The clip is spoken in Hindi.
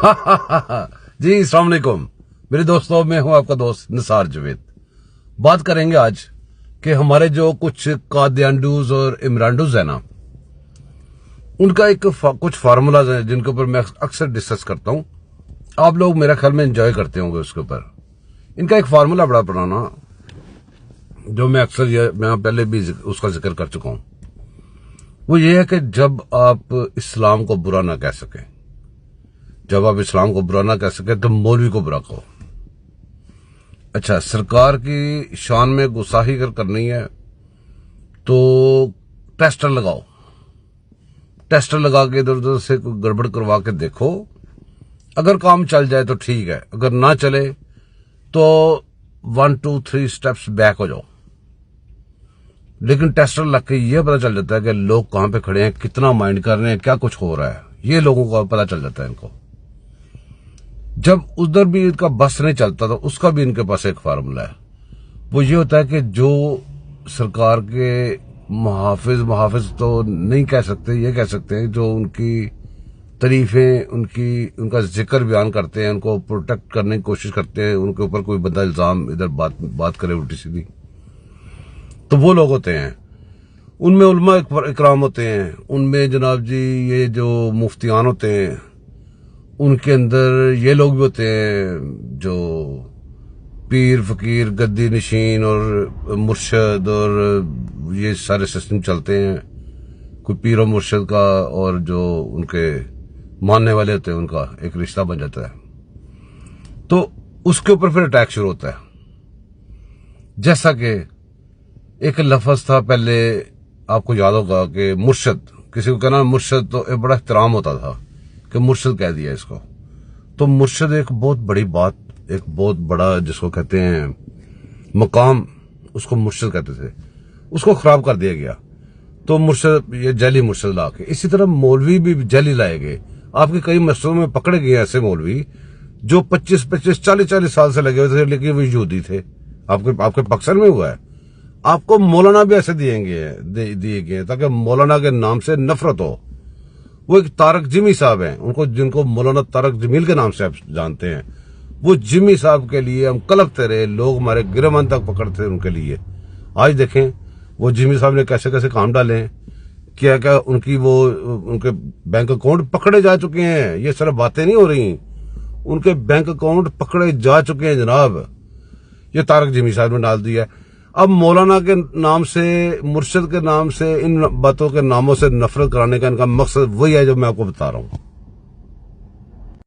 जी अस्सलाम वालेकुम मेरे दोस्तों, मैं हूं आपका दोस्त निसार जावेद। बात करेंगे आज कि हमारे जो कुछ कादियानडूज और इमरानडूज है ना, उनका एक कुछ फार्मूलाज हैं जिनके ऊपर मैं अक्सर डिस्कस करता हूं। आप लोग मेरा ख्याल में एंजॉय करते होंगे उसके ऊपर। इनका एक फार्मूला बड़ा पुराना जो मैं अक्सर मैं पहले भी उसका जिक्र कर चुका हूं। वो ये है कि जब आप इस्लाम को बुरा ना कह सकें, जब आप इस्लाम को बुरा ना कह सके तो मौलवी को बुरा कहो। अच्छा, सरकार की शान में गुस्ताखी अगर करनी है तो टेस्टर लगाओ, टेस्टर लगा के इधर उधर से कोई गड़बड़ करवा के देखो। अगर काम चल जाए तो ठीक है, अगर ना चले तो 1 2 3 स्टेप्स बैक हो जाओ। लेकिन टेस्टर लग के ये पता चल जाता है कि लोग कहां पे खड़े हैं, कितना माइंड कर रहे हैं, क्या कुछ हो रहा है, ये लोगों को पता चल जाता है इनको। जब उधर भी इनका बस नहीं चलता तो उसका भी इनके पास एक फार्मूला है। वो ये होता है कि जो सरकार के मुहाफिज तो नहीं कह सकते, ये कह सकते हैं जो उनकी तारीफें, उनका जिक्र बयान करते हैं, उनको प्रोटेक्ट करने की कोशिश करते हैं, उनके ऊपर कोई बंदा इल्जाम इधर बात करे उल्टी सीधी, तो वो लोग होते हैं। उनमें उलमा इकराम होते हैं, उनमें जनाब जी ये जो मुफ्तियान होते हैं, उनके अंदर ये लोग भी होते हैं जो पीर फकीर गद्दी नशीन और मुर्शद और ये सारे सिस्टम चलते हैं। कोई पीर और मुर्शद का और जो उनके मानने वाले होते हैं उनका एक रिश्ता बन जाता है, तो उसके ऊपर फिर अटैक शुरू होता है। जैसा कि एक लफ्ज था पहले, आपको याद होगा कि मुर्शद, किसी को कहना मुर्शद तो एक बड़ा एहतराम होता था कि मुर्शद कह दिया इसको। तो मुर्शद एक बहुत बड़ी बात, एक बहुत बड़ा जिसको कहते हैं मकाम, उसको मुर्शद कहते थे, उसको खराब कर दिया गया। तो मुर्शद, ये जैली मुर्शद ला के, इसी तरह मौलवी भी जैली लाए गए। आपके कई मसलों में पकड़े गए ऐसे मौलवी जो 25-25 40-40 साल से लगे हुए थे, लेकिन वो यहूदी थे। आपके पाकिस्तान में हुआ है। आपको मौलाना भी ऐसे दिए गए ताकि मौलाना के नाम से नफरत हो। वो एक तारक जिमी साहब हैं, जिनको मौलाना तारक जमील के नाम से आप जानते हैं। वो जिमी साहब के लिए हम कलपते रहे, लोग हमारे गिरमन तक पकड़ते थे उनके लिए। आज देखें वो जिमी साहब ने कैसे कैसे काम डाले हैं, क्या क्या उनके बैंक अकाउंट पकड़े जा चुके हैं। ये सिर्फ बातें नहीं हो रही, उनके बैंक अकाउंट पकड़े जा चुके हैं जनाब। ये तारक जिमी साहब ने डाल दिया। अब मौलाना के नाम से, मुर्शिद के नाम से, इन बातों के नामों से नफरत कराने का इनका मकसद वही है जो मैं आपको बता रहा हूं।